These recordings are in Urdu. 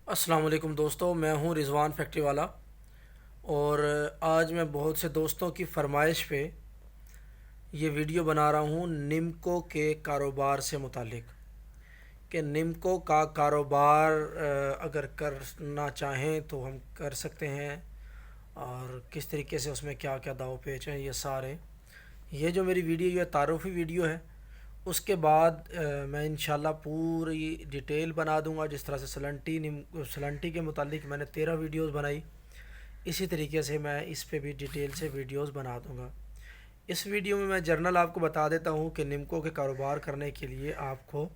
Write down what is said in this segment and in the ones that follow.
السلام علیکم دوستو، میں ہوں رضوان فیکٹری والا، اور آج میں بہت سے دوستوں کی فرمائش پہ یہ ویڈیو بنا رہا ہوں نمکو کے کاروبار سے متعلق کہ نمکو کا کاروبار اگر کرنا چاہیں تو ہم کر سکتے ہیں، اور کس طریقے سے اس میں کیا کیا داؤ پیچ ہیں یہ سارے. یہ جو میری ویڈیو یہ تعارفی ویڈیو ہے، اس کے بعد میں انشاءاللہ پوری ڈیٹیل بنا دوں گا. جس طرح سے سلنٹی کے متعلق میں نے 13 ویڈیوز بنائی، اسی طریقے سے میں اس پہ بھی ڈیٹیل سے ویڈیوز بنا دوں گا. اس ویڈیو میں جرنل آپ کو بتا دیتا ہوں کہ نمکو کے کاروبار کرنے کے لیے آپ کو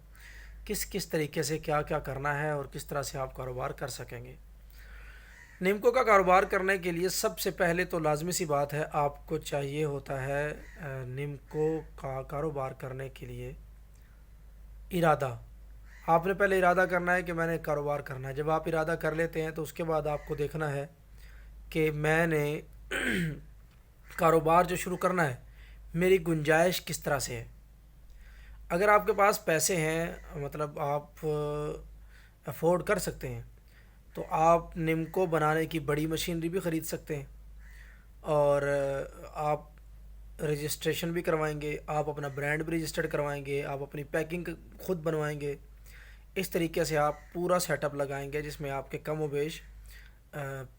کس طریقے سے کیا کیا کرنا ہے اور کس طرح سے آپ کاروبار کر سکیں گے. نمکو کا کاروبار کرنے کے لیے سب سے پہلے تو لازمی سی بات ہے، آپ کو چاہیے ہوتا ہے نمکو کا کاروبار کرنے کے لیے ارادہ. آپ نے پہلے ارادہ کرنا ہے کہ میں نے کاروبار کرنا ہے. جب آپ ارادہ کر لیتے ہیں تو اس کے بعد آپ کو دیکھنا ہے کہ میں نے کاروبار جو شروع کرنا ہے میری گنجائش کس طرح سے ہے. اگر آپ کے پاس پیسے ہیں، مطلب آپ افورڈ کر سکتے ہیں، تو آپ نمکو بنانے کی بڑی مشینری بھی خرید سکتے ہیں، اور آپ رجسٹریشن بھی کروائیں گے، آپ اپنا برانڈ بھی رجسٹرڈ کروائیں گے، آپ اپنی پیکنگ خود بنوائیں گے. اس طریقے سے آپ پورا سیٹ اپ لگائیں گے جس میں آپ کے کم و بیش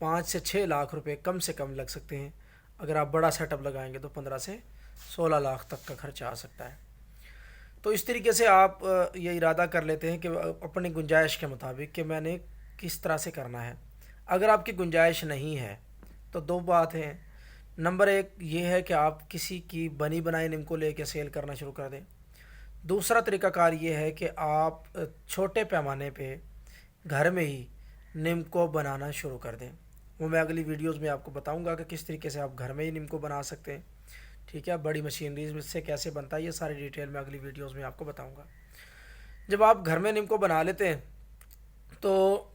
5 سے 6 لاکھ روپے کم سے کم لگ سکتے ہیں. اگر آپ بڑا سیٹ اپ لگائیں گے تو 15 سے 16 لاکھ تک کا خرچہ آ سکتا ہے. تو اس طریقے سے آپ یہ ارادہ کر لیتے ہیں کہ اپنی گنجائش کے مطابق کہ میں نے کس طرح سے کرنا ہے. اگر آپ کی گنجائش نہیں ہے تو دو بات ہیں. نمبر ایک یہ ہے کہ آپ کسی کی بنی بنائی نمکو لے کے سیل کرنا شروع کر دیں. دوسرا طریقہ کار یہ ہے کہ آپ چھوٹے پیمانے پہ گھر میں ہی نمکو بنانا شروع کر دیں. وہ میں اگلی ویڈیوز میں آپ کو بتاؤں گا کہ کس طریقے سے آپ گھر میں ہی نمکو بنا سکتے ہیں. ٹھیک ہے، بڑی مشینریز سے کیسے بنتا ہے یہ ساری ڈیٹیل میں اگلی ویڈیوز میں آپ کو بتاؤں گا. جب آپ گھر میں نمکو بنا لیتے ہیں تو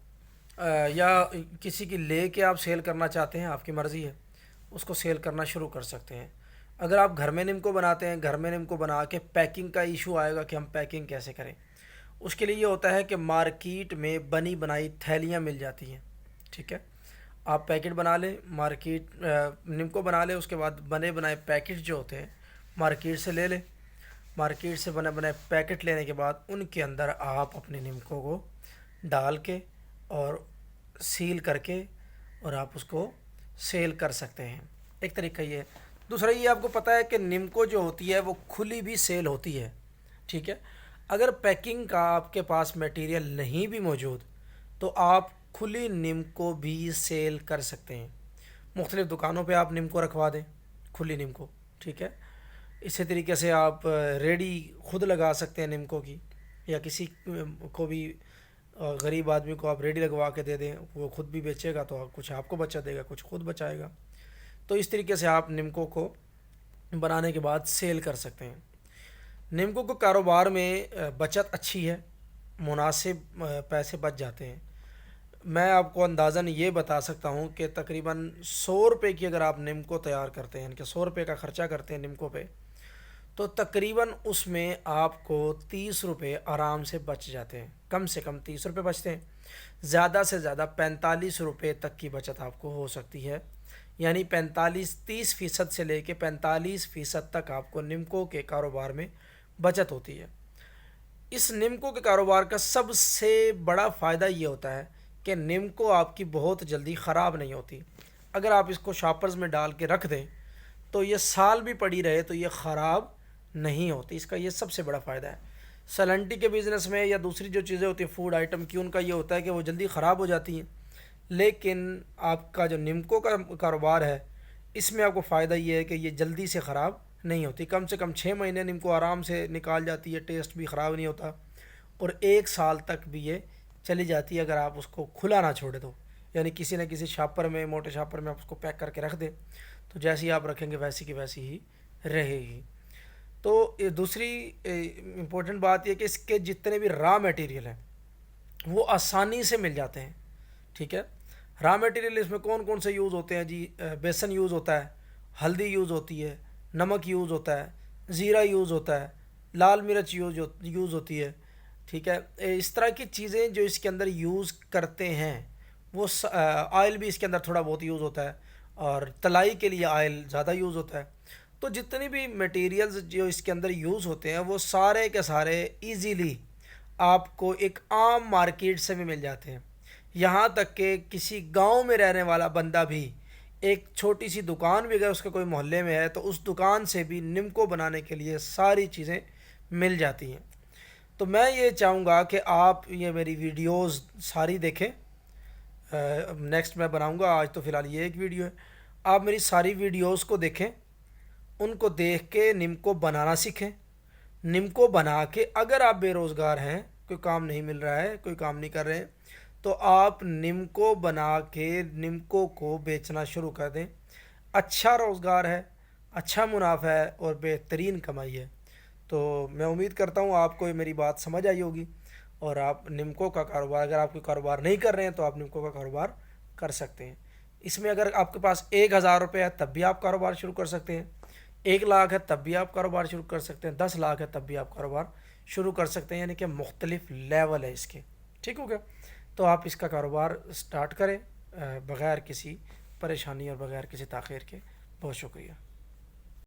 یا کسی کی لے کے آپ سیل کرنا چاہتے ہیں، آپ کی مرضی ہے، اس کو سیل کرنا شروع کر سکتے ہیں. اگر آپ گھر میں نمکو بناتے ہیں، گھر میں نمکو بنا کے پیکنگ کا ایشو آئے گا کہ ہم پیکنگ کیسے کریں. اس کے لیے یہ ہوتا ہے کہ مارکیٹ میں بنی بنائی تھیلیاں مل جاتی ہیں. ٹھیک ہے، آپ پیکٹ بنا لیں، مارکیٹ نمکو بنا لیں، اس کے بعد بنے بنائے پیکٹ جو ہوتے ہیں مارکیٹ سے لے لیں. مارکیٹ سے بنے بنائے پیکٹ لینے کے بعد ان کے اندر آپ اپنے نمکو کو ڈال کے اور سیل کر کے اور آپ اس کو سیل کر سکتے ہیں. ایک طریقہ یہ ہے. دوسرا یہ آپ کو پتہ ہے کہ نمکو جو ہوتی ہے وہ کھلی بھی سیل ہوتی ہے. ٹھیک ہے، اگر پیکنگ کا آپ کے پاس میٹیریل نہیں بھی موجود تو آپ کھلی نمکو بھی سیل کر سکتے ہیں. مختلف دکانوں پہ آپ نمکو رکھوا دیں، کھلی نمکو. ٹھیک ہے، اسی طریقے سے آپ ریڈی خود لگا سکتے ہیں نمکو کی، یا کسی کو بھی غریب آدمی کو آپ ریڈی لگوا کے دے دیں، وہ خود بھی بیچے گا تو کچھ آپ کو بچا دے گا، کچھ خود بچائے گا. تو اس طریقے سے آپ نمکو کو بنانے کے بعد سیل کر سکتے ہیں. نمکو کو کاروبار میں بچت اچھی ہے، مناسب پیسے بچ جاتے ہیں. میں آپ کو اندازاً یہ بتا سکتا ہوں کہ تقریباً 100 روپے کی اگر آپ نمکو تیار کرتے ہیں، یعنی کہ 100 روپے کا خرچہ کرتے ہیں نمکو پہ، تو تقریباً اس میں آپ کو 30 روپے آرام سے بچ جاتے ہیں. کم سے کم 30 روپے بچتے ہیں، زیادہ سے زیادہ 45 روپے تک کی بچت آپ کو ہو سکتی ہے. یعنی 30% سے لے کے 45% تک آپ کو نمکو کے کاروبار میں بچت ہوتی ہے. اس نمکو کے کاروبار کا سب سے بڑا فائدہ یہ ہوتا ہے کہ نمکو آپ کی بہت جلدی خراب نہیں ہوتی. اگر آپ اس کو شاپرز میں ڈال کے رکھ دیں تو یہ سال بھی پڑی رہے تو یہ خراب نہیں ہوتی. اس کا یہ سب سے بڑا فائدہ ہے. سلنٹی کے بزنس میں یا دوسری جو چیزیں ہوتی ہیں فوڈ آئٹم کی، ان کا یہ ہوتا ہے کہ وہ جلدی خراب ہو جاتی ہیں. لیکن آپ کا جو نمکو کا کاروبار ہے اس میں آپ کو فائدہ یہ ہے کہ یہ جلدی سے خراب نہیں ہوتی. کم سے کم 6 مہینے نمکو آرام سے نکال جاتی ہے، ٹیسٹ بھی خراب نہیں ہوتا، اور 1 سال تک بھی یہ چلی جاتی ہے اگر آپ اس کو کھلا نہ چھوڑے تو. یعنی کسی نہ کسی شاپر میں، موٹے شاپر میں آپ اس کو پیک کر کے رکھ دیں تو جیسی آپ رکھیں گے ویسی کی ویسی ہی رہے گی. تو دوسری امپورٹنٹ بات یہ کہ اس کے جتنے بھی را میٹیریل ہیں وہ آسانی سے مل جاتے ہیں. ٹھیک ہے، را میٹیریل اس میں کون کون سے یوز ہوتے ہیں جی؟ بیسن یوز ہوتا ہے، ہلدی یوز ہوتی ہے، نمک یوز ہوتا ہے، زیرہ یوز ہوتا ہے، لال مرچ یوز ہوتی ہے، ٹھیک ہے. اس طرح کی چیزیں جو اس کے اندر یوز کرتے ہیں وہ آئل بھی اس کے اندر تھوڑا بہت یوز ہوتا ہے اور تلائی کے لیے آئل زیادہ یوز ہوتا ہے. تو جتنی بھی میٹیریلز جو اس کے اندر یوز ہوتے ہیں وہ سارے کے سارے ایزیلی آپ کو ایک عام مارکیٹ سے بھی مل جاتے ہیں. یہاں تک کہ کسی گاؤں میں رہنے والا بندہ بھی ایک چھوٹی سی دکان بھی اگر اس کے کوئی محلے میں ہے تو اس دکان سے بھی نمکو بنانے کے لیے ساری چیزیں مل جاتی ہیں. تو میں یہ چاہوں گا کہ آپ یہ میری ویڈیوز ساری دیکھیں. نیکسٹ میں بناؤں گا، آج تو فی الحال یہ ایک ویڈیو ہے. آپ میری ساری ویڈیوز کو دیکھیں، ان کو دیکھ کے نمکو بنانا سیکھیں. نمکو بنا کے اگر آپ بے روزگار ہیں، کوئی کام نہیں مل رہا ہے، کوئی کام نہیں کر رہے ہیں، تو آپ نمکو بنا کے نمکو کو بیچنا شروع کر دیں. اچھا روزگار ہے، اچھا منافع ہے اور بہترین کمائی ہے. تو میں امید کرتا ہوں آپ کو یہ میری بات سمجھ آئی ہوگی اور آپ نمکو کا کاروبار، اگر آپ کوئی کاروبار نہیں کر رہے ہیں تو آپ نمکو کا کاروبار کر سکتے ہیں. اس میں اگر آپ کے پاس 1,000 روپے ہے تب بھی آپ کاروبار شروع کر سکتے ہیں، 1 لاکھ ہے تب بھی آپ کاروبار شروع کر سکتے ہیں، 10 لاکھ ہے تب بھی آپ کاروبار شروع کر سکتے ہیں. یعنی کہ مختلف لیول ہے اس کے. ٹھیک ہو گیا؟ تو آپ اس کا کاروبار سٹارٹ کریں بغیر کسی پریشانی اور بغیر کسی تاخیر کے. بہت شکریہ.